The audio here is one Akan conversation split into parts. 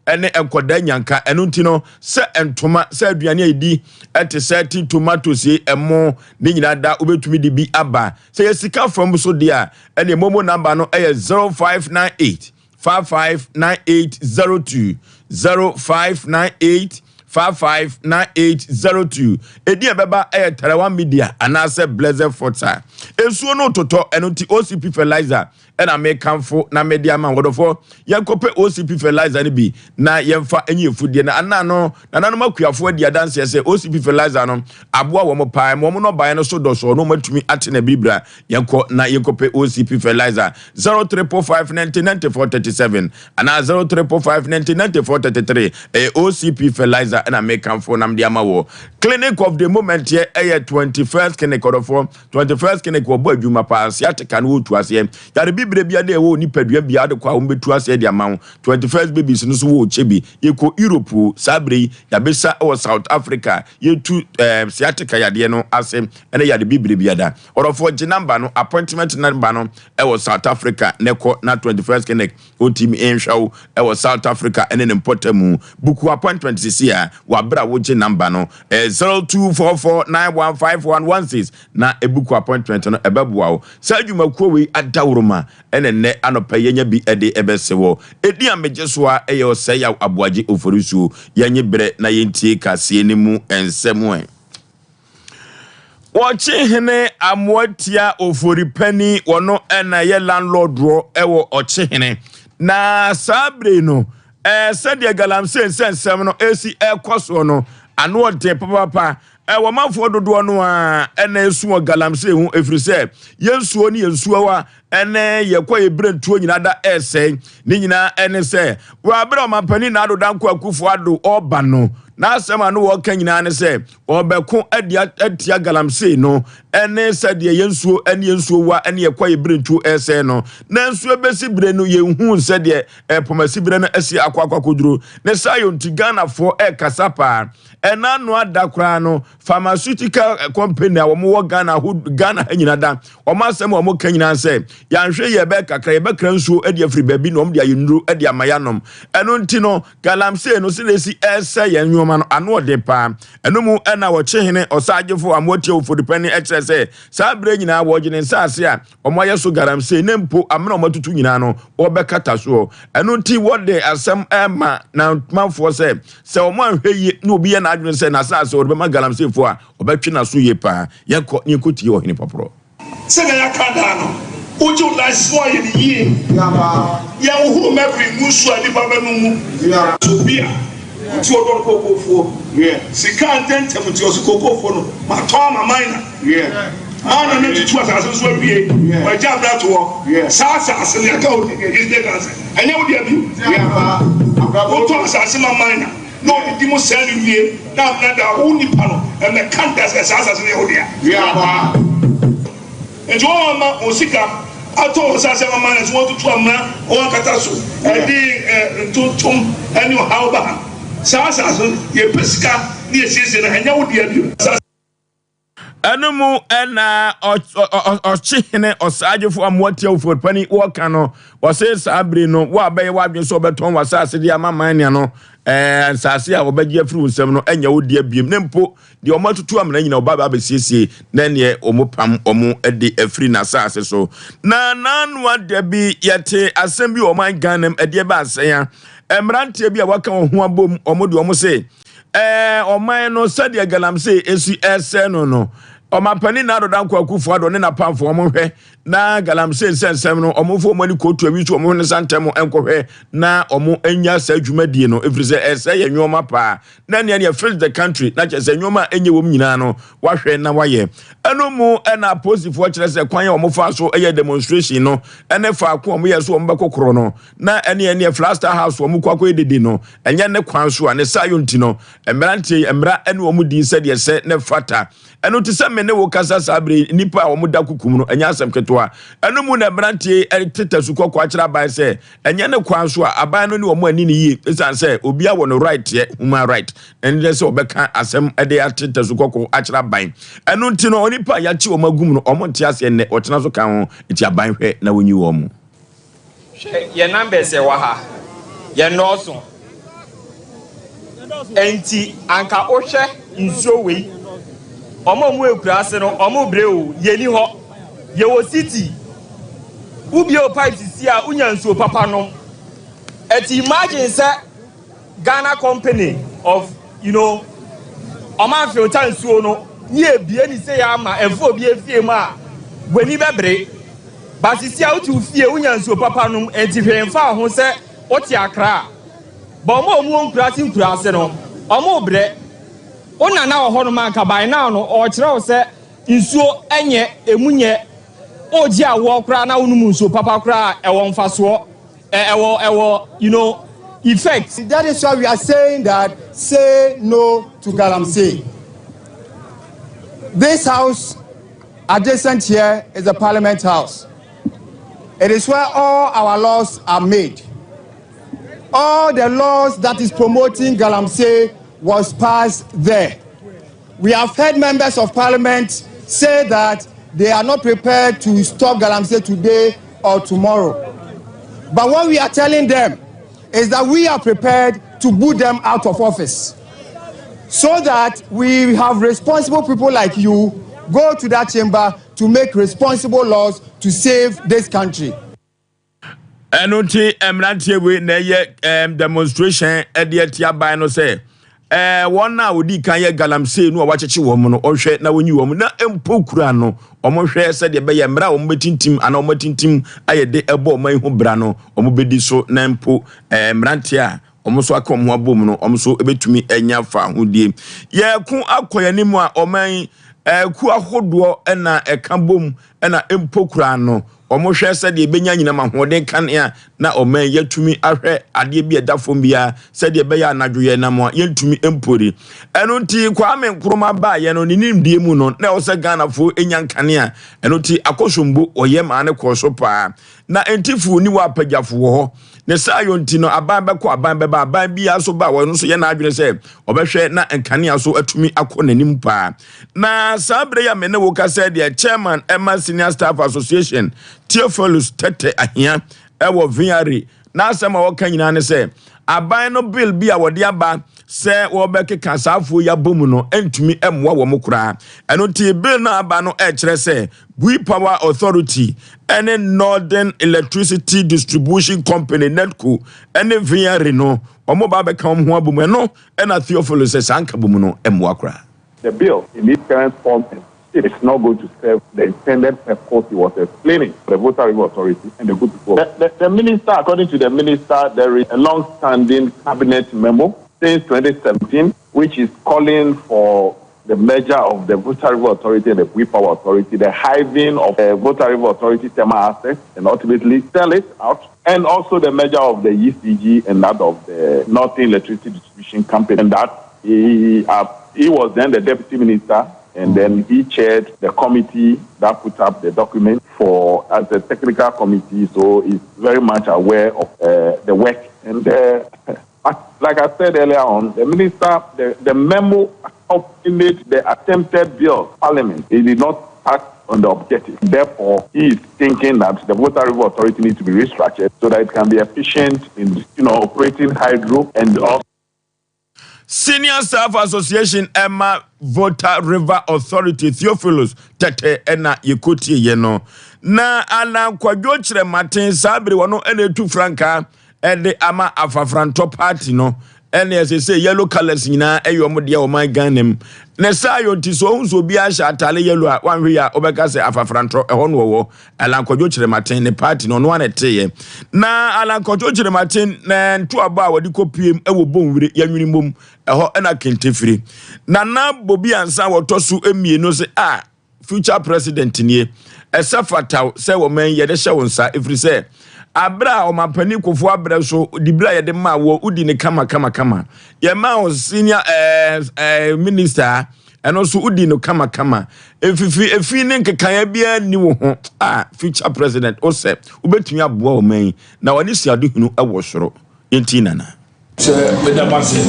ene enkoda nyanka eno ntino se entoma se aduane edi ete se tomatoes emo ne nyina da obetumi di bi aba se yesika from so dia ene momo number no 0598 559802 0598 559802 edi ebeba Tarawan media anase blessed forta ensuo no toto enoti OCP fertilizer ena make camfo na media man wodofo yankope OCP fertilizer ni bi na yemfa enye efudie na anano nanano makuafo dia dance se OCP fertilizer no aboa wo mo paa mo no bae no so doso no matumi ate na bibra yanko na yankope OCP fertilizer 0345909437 ana 0345909433 OCP fertilizer ena make camfo na media ma clinic of the moment here 21st clinic wodofo 21st clinic wo bo adwuma paa siatika no wotu ase yare bibire bia de wo nipadua bia de kwa wo betu ase de ama 21st babies no so wo chebi yeko Europe sabre ya besa o South Africa yetu siatika yade no ase ene yade bibire bia da orofo je number no appointment number no South Africa neko na 21st clinic o team enshaw South Africa ene importamu buku appointment sisia wa bra wo je number no 0244915116 na ebuku appointment no ebeboa o sadwumakuo we adawroma ene ne anopa yenya bi ede ebesewo edi amejesoa oseya aboaje oforisu yenye bere na yentie kase ni mu ensemu Wachi hene amwatia oforipani wono ena ye landlord ro ewo ochi hene na sabre no sadia Galamsey sensem no esi ekoso no ano de papa wamafo dodo no a ena esu Galamsey hu efrise yensuo ni yensuo wa ene yekwa ebrentuo nyina da ese ni nyina ene se wa abra mapani na adoda nko akufo ado oba no na asema no wo kan nyina ne se obeko atia Galamsey no ene se de yensuo ene yensuo wa ene yekwa ebrentuo ese no na nsuo besi bre no yenhu se de pomasi bre no esi akwakoduro ne sayo ntigana fo kasapa ena no adakra no pharmaceutical company wo mo Ghana nyina da o ma asema wo mo kan nyina se yanhwe ye be kakra ye be kra nsuo ade afri baby no de ayenduro ade amayanom eno nti no Galamsey no silesi ese yenwoma no ano de pa eno mu ena wo chehene osagefo amotie ofodipani exercise sabre nyina wo gine nsase a omoye so Galamsey nempo amena omatutu nyina no obekata so eno nti wo de asem ema na manfo se omo ahweyi na obi ye na adwene se na sase o be ma Galamsey fo a obetwe na so ye pa yenkotie ohene popro se na yakada no Would you like small in the year? Yeah, who every musu and the Babanu? Yeah, to be a cocoa for. Yeah, she can't tell them to your cocoa for my Tom, a minor. Yeah, I don't know to two as well be my job that war. Yeah, Sasa, and I go his letters. I know the abuse. Yeah, I'm Thomas as a minor. No, the demo selling here, now the only panel and the cantas as the Odia. Yeah, and Joanna Osika. Ato sasa mama na tuwa tuamna o kataso edi tuntum eni how ba sasa so ye pesika ni esese na hanya wodi abio Anumu ena ochihene osagefo amwatia ofopani woka no wose sabre no wa baye wadwen so beton wasase dia mamania no sase a obagye afru nsem no enya wodi abiem nempo de omatutu amna nyina obaba abesiesie na ne omopam omo ede afri na sase so na nanwa de bi yete asem bi oman ganem ede ba asen emrante bi a waka ho abom omode omo se oman no sadia Galamsey esu ese no Omapani na adoda nko akufo ado ne na pamfo omhwe na Galamsey sensem no omfo omani kotu awitu omhwe ne santemo enkohwe na omo enya sa adwumadie no efrize ese ye nwoma pa na ne fill the country na chese nwoma enye wom nyina no wahwe na waye eno mu na posifo kire se kwan omfa so eye demonstration no ene fa ko omo ye so ombekokoro no na ene Flaster House omo kwakọ edede no enye ne kwan so ane sayo nti no emrantie emra ene omo din se de se ne fata eno ti se ne wo kasa sabre nipa omo da kukum no enya asem ketwa eno mu na brantie teta su kokwa kira ban se enya ne kwan so aban no ne omo ani ne yi esan se obi a wo no right ye human right ende se obeka asem ede ateta su kokwa akira ban eno nti no onipa ya chi omagum no omo ntia se ne otena so kan ho nti aban hwe na wonyi wo mu ye number se wa ha ye no so enti anka ohwe nsuo we omo mu ekura ase no omo bre o yeni ho ye wo city ubio pipes si a unya nsuo papa no eti imagine say Ghana company of oman filter nsuo no ni ebie ni say ya ma efo obi efie ma bweni bebre but si a utu fie unya nsuo papa no enti hwemfa ho say oti akra ba omo nkura ase no omo bre ona na ho no man ka by now no o kire o say nsuo enye emunye oji awo kra na unum nsuo papa kra ewo mfaso ewo effect. That is why we are saying that say no to Galamsey. This house adjacent here is the Parliament House. It is where all our laws are made. All the laws that is promoting Galamsey was passed there. We have heard members of Parliament say that they are not prepared to stop Galamsey today or tomorrow. But what we are telling them is that we are prepared to boot them out of office so that we have responsible people like you go to that chamber to make responsible laws to save this country. Enunti emrantie we na ye demonstration ediatia by no say one na odi kan ye Galamsey no wacheche wo mu no ohwe na wonyi wo mu na empokura no omo hwe se de be ye mra omo betintim ana omo tintim ayede ebo omo ihu bra no omo bedi so na empo mrantie a omo so akom ho abom no omo so ebetumi enya fa hodie ye ku akoyanimu a oman ku ahodo na eka bom na empokura no omo hwe se de benya nyina mahoden kan ya na oman yatumi ahwe ade bi edafom bia se de be ya anadwoye na mo yentumi empori eno nti Kwame Nkrumah ba ye no ninimdie mu no na o se Ghana fo enya nkane a eno nti akosombo oyem ane koso pa na entifu ni wa pagafo ho ne sayo nti no aban beko aban beba aban bia so ba wo no so ye na adwene se obehwe na nkane aso atumi akonanim pa na sabre ya mene wo ka se de chairman Emma Senior Staff Association Theophilus Tete ahia ewo viari na asema wo kan nyina ne se aban no bill bi a wode aba se wo beke kasafo ya bomu no entumi emwa wo mokura eno ti bill na aba no e kire se Gui Power Authority any Northern Electricity Distribution Company NEDCO any viari no omo ba beka ho abomu no e na Theophilus se sanka bomu no emwa kura. The bill in its current form it is not going to serve the intended purpose he was explaining for the Voter Authority and the good people. The minister, according to the minister, there is a long-standing cabinet memo since 2017, which is calling for the merger of the Voter Authority and the Gui Power Authority, the hiving of the Voter Authority thermal assets and ultimately sell it out, and also the merger of the ECG and that of the Northern Electricity Distribution Company, and that he was then the deputy minister. And then he chaired the committee that put up the document as a technical committee, so he's very much aware of the work. And like I said earlier on, the minister, the memo accompanied the attempted bill of Parliament. He did not act on the objective. Therefore, he is thinking that the Voter Authority needs to be restructured so that it can be efficient in operating hydro and also Senior Staff Association Emma Voter River Authority Theophilus Tete ena yekoti yeno na ana kwadwo kire maten sabre wono ene tu franka ede ama afafranto party no ene say yellow colors nyina eyom de o man ganem ne sayo ti so hunso bi a sha atale yellow a wanhwe ya obeka se afafranto eho no wo ala kwadwo kire maten ne party no no aneteye na ala kwadwo kire maten na nto aba a wadi kopiem ewo bonwire yanwini mom eho ena kentefiri na bobi ansa wotoso emienu se future president nie esafataw se wo men ye de hye wonsa efri se abra o mapani kofo abra so dibra ye de ma wo udi ne kama ye ma o senior minister eno so udi no kama efi ne nkekan bia ni wo ho future president o se ubetumi aboa o men na woni siado hunu ewo soro enti nana se medamase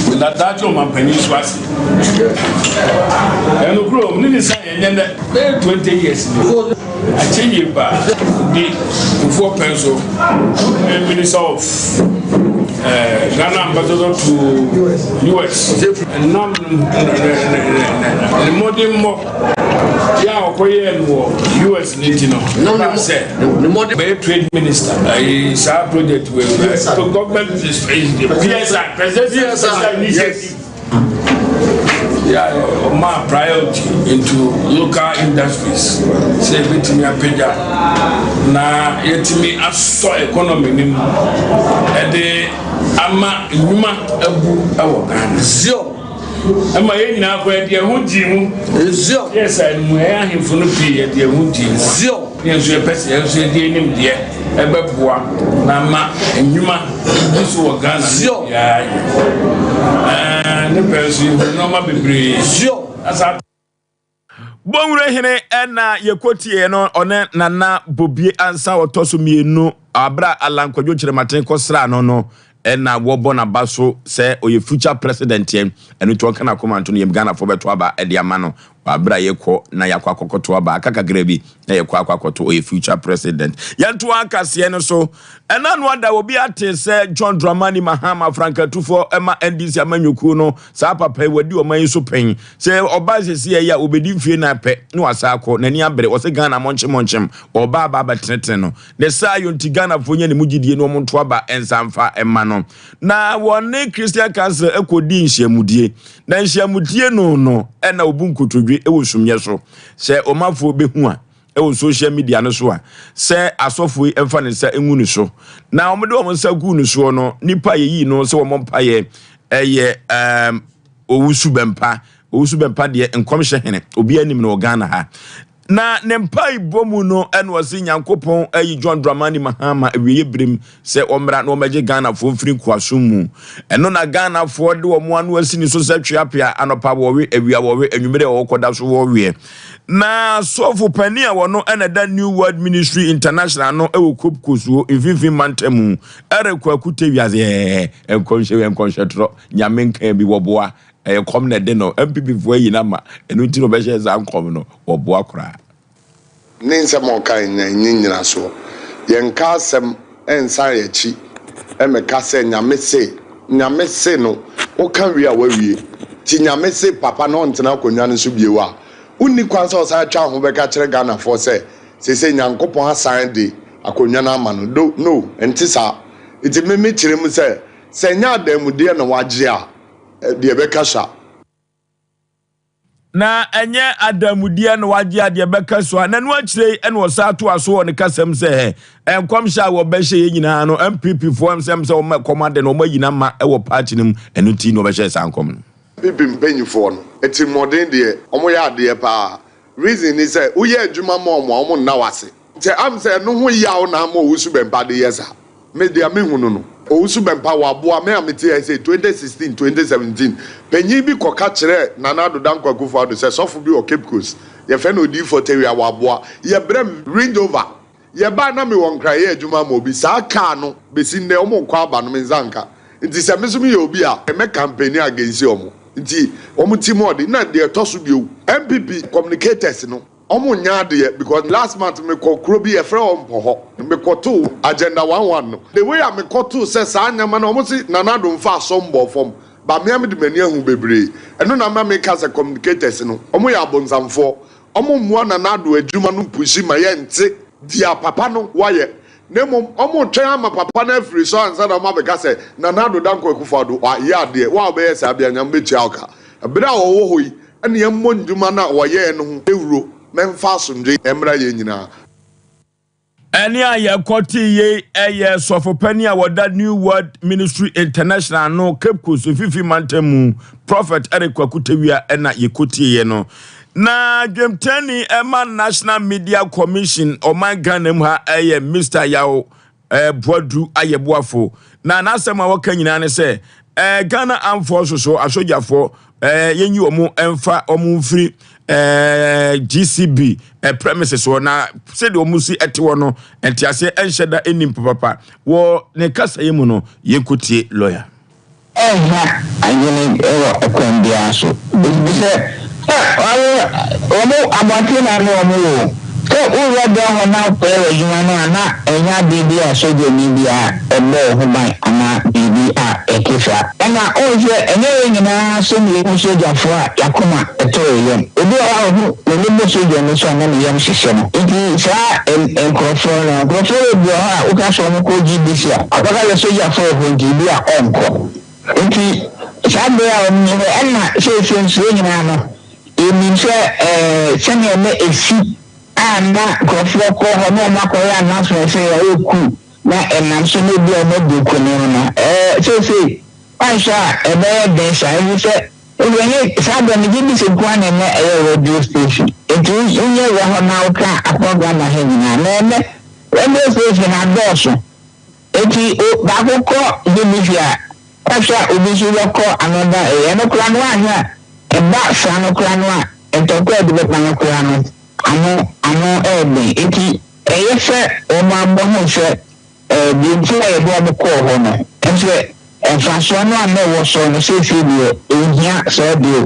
we la dajo mapani swasi eno bro ni say yen 20 years I change it back the before pencil minister of Ghana ambassador to US. And now the modern more. Yeah, US no, said the modern trade minister. Is our project with the government is PSI, president. Yeah, my priority into local industries. Say it me a peja. Na yet me a so economy nim. Ede ama nyuma abu awo Ghana. Zio. Ama ye nyina ko e de ho jimu. Zio. Yes, I mu e ahemfo no pii e de ho jimu. Zio. Yenso e pese yenso e de nim de e beboa na ma nyuma biso wo Ghana. Zio. Ne person no ma bebre. Zio. Asa Bonre hene ena yekotie no one nana bobie ansa otoso mienu abra alankwadwo kirematen kosra no ena wobo na baso se oye future president yen enu to kana command no yem Ghana fo beto aba e de ama no abra yekọ na yakọ akokoto aba akaka grebi na yekọ akokoto oye future president yanto akase no so ena no ada obi ate se John Dramani Mahama Franka Tufo ema NDC amanyoku no sa papa wadi oman so pen se oba sesi ya obedi fie na pe no asako nani abre o se Ghana monchem oba baba teneten no ne sa yonti Ghana fo nya ne mugidie no monto aba ensamfa ema no na wone Christian Council ekodi nhyiamudie na nhyiamudie no ena obunkotodwe ewosumye so se omafo behu a ewo social media no so a se asofo emfa ne se enwu ne so na omde omonsa gu ne so no nipa yeyi no se wompa ye eye owusu bempa de enkomhye hene obi anim no Ghana ha na ne mpai bomu no eno se Nyankopon ayi John Dramani Mahama ewiye brem se omra na omage Ghana fo mfiri kwasum eno na Ghana fo de omo anu asini so se twiapia anopa wowe ewia wowe enwumere wokoda so wowe na sofu pania wono ena da New World Ministry International no ewo kopkosuo ififi mantemu erekwa kutewiaze enkonhye tro nyamenka bi woboa kom na de no MPP fo yi na ma enu ti no be she za nkom no woboa kra ninsa mo kan nyina so yenka asem ensa yachi emeka se nyame se no o kan wi a wawie ti nyame se papa no ntena konwa no so biewa unni kwansa o sa twa ho be ka kire Ghana for se Nyankopon asan de akonwa na ama no no entisa iti meme kire mu se nya adamude na wagye a de be kasha na enye adamudie no wagye ade be kaso na no akire ene wo sa to aso ne kasam se enkomhya wo be hye nyina no MPP fo amsem se wo makomande no mayina ma e wo party nim enu ti no be hye sankom no pipi mpanyifo no eti modern de omo ya ade pa reason is say uye adwuma ma omo na wase te am say no ho yawo na ma owusu bempa de yesa me dia me hunu no owusu bempa wa boa me amete say 2016 2017 panyi bi koka kire Nana Dodankwa Akufo-Addo say sofo bi o Cape Coast ye fe no di for teria wa boa ye brem range over ye ba na me won kra ye adwuma ma obi sa ka no besi ne omo kwa aba no me nzanka nti se me so me ye obi a me campaign against omo nti omo timodi na de toso bi MPP communicators no omo nya de because last month me ko kro bi e frɛ ompo ho me ko to agenda 11 no the way I me ko to say sa nyama na omo si Nana do mfa asombo fom ba me am de mani ahu bebre eno na ma me ka say communicators no omo ya bonsamfo omo mua Nana do adwuma no pushi ma ye nte dia papa no waye nemo omo twen ama papa na afiri so ansa na ma be ka say Nana Dodankwa Akufo-Addo ya de wa be ye sa bia nyam be tia oka bra wo hoyi ene ye monduma na waye no ho ewuro memfa sonje emra ye nyina eni aye koti ye eye sofopani a woda New World Ministry International no Cape Coast fifi mantemu Prophet Eric Kwakutewia ena ye koti ye no na Dwemtani Emma National Media Commission oman Ghana mu ha eye Mr. Yao Boadu ayeboafo na nasema waka nyina ne se Ghana Armed Forces so asojafo yenyi omo emfa omo mfiri GCB premises na said omusi ete no entiase enhyeda enim papa wo ne kasa yemu no yekutie lawyer anyene ekwambia so se omo abante na no omo so uwa de ho na pewe yuna na enya bibi asoje ni bia ebo ho ban ana bibi a sa ena oje enye nyina so mi sojafo a yakoma etoyem obi a ho ne mo soja no so na yam hihye no nti sa enkrofo na grofo bi a uka so mo ko GBC a abaka le sojafo ho nti bi a onko nti sa be a ni ena so nyina no emi se sene me esi ana grofo ko ho no makoya na so se ya eku na enam so no bi o no bi ko no so Aisha ebe desa you say when sabe me give me kwa na radio station it is unye wa na uka akwa na henya na radio station adoso eti ba ko dimifia Aisha obisu ko anoda no kura no anya e ba sa no kura no a entokwa de be na kura no ano ebe eti eyefe o ma mbo ho se bi ntia e bo ko ho no ense fashion no na wo so no se fi bi ehia so bi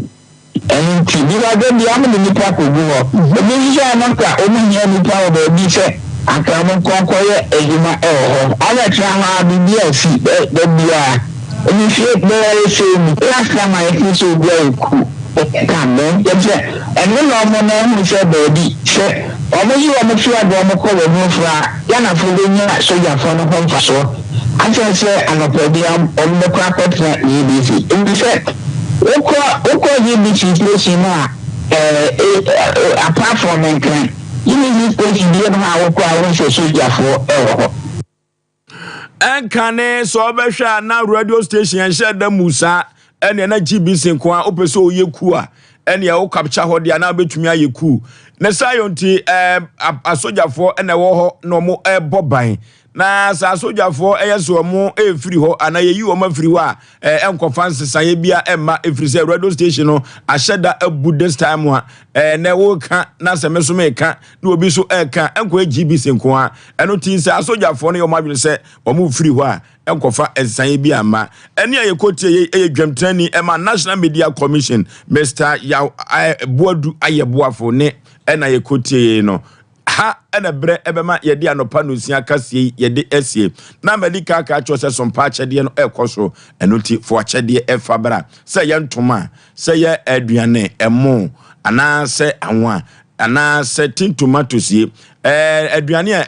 en ti bi wa de bi am ni pa ko bu ho obi hia na ka o mu hia ni pa o bi se aka mo konkoye ejuma ho ala tra ha bi bi asi de bia omi fi be se mi last time I think so bi ku kan no je en no mo na mu se be bi se o mo yi o mo fi ado mo ko wo mu fra ya na fo de nya so ya fo no ho fa so I just say an opinion on the carpet EBC. In the fact, Oko EBC station apart from Mankind, you need to be how I want to see for and can so besha na radio station and share the Musa and na GBC kwa opeso yekua and ya o capture ho dia na betumi ayeku na sayonti a soldier for and wo no mo boban na sa soldier for eyeso mo free ho ana ye yi o ma free wa enkofa nsesan bia emma efrise radio station no asheda abu this time wa na wo ka na se meso me ka na obi so ka enko GBC nko a eno tin sa soldier for no yo ma bi se o mo free ho a enkofa nsesan bia ma ene ye kotie ye dwamtani ema National Media Commission Mr. Yaw Boadu Ayeboafo ne ena ye kotie no ha ena bre ebema ye de anopa no sia kasie ye de esie na medical ka cho se Sompa achede no ekoso enoti fo achede efabra se ye ntoma se ye aduane emo ana se anwa ana se tin tomatoes ye aduane a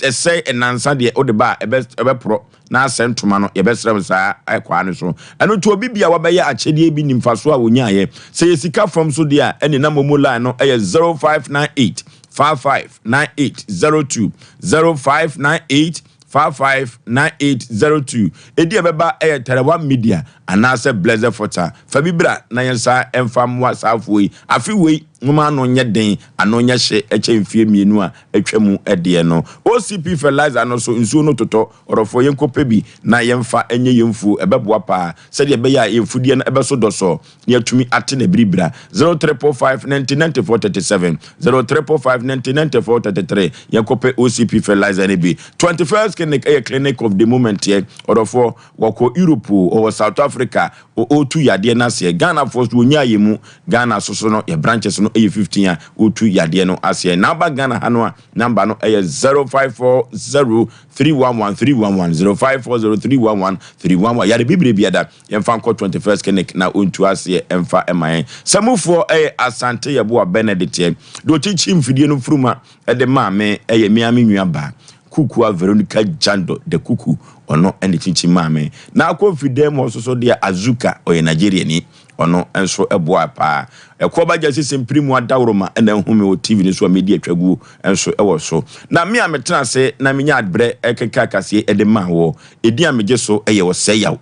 ese enansa de odeba ebe pro na sentoma no ye besrem sa ekwa ne so enoti obi bia wabeye achede bi nimfaso a wonyaye se ye sika from so dia ene na momo line no 0598 559802 0598 559802 edi ebeba Telewa Media anase Blazer Fota fabibra na yensa emfam wasafoi afiwei ngoma no nye den anonya hye eche mfie mienu a etwemu ede no OCP fertilizer no so nsuo no toto orofo yenkope bi na yemfa enye yemfu ebeboa pa sede ebeya yemfudie na ebeso doso ne atumi ate na bribra 0345999437 0345999433 yenkope OCP fertilizer ne bi 21st clinic of the moment here orofo wako Europe or South Africa o tu yade na se Ghana force wonya yemu Ghana soso no ye branches no 15 a o tu yade no ase na ba Ghana ha no a number no 0540311311 0540311311 yade bibre biada yemfa nko 21st clinic na ontu ase emfa emayen samufo asante yebo Benedict do chichi mfidie no fruma de maame miami nuaba Kuku Veronica Jando de Kuku ono ende chinchi mame na akofide mo so de Azuka oye Nigeria ni ono enso eboa pa ekoba jase semprimu adawroma ena home o TV ni so media twagu enso ewo so na me ametena se na menya adbre ekeka kase ede ma wo edi ameje so eye wo se yaw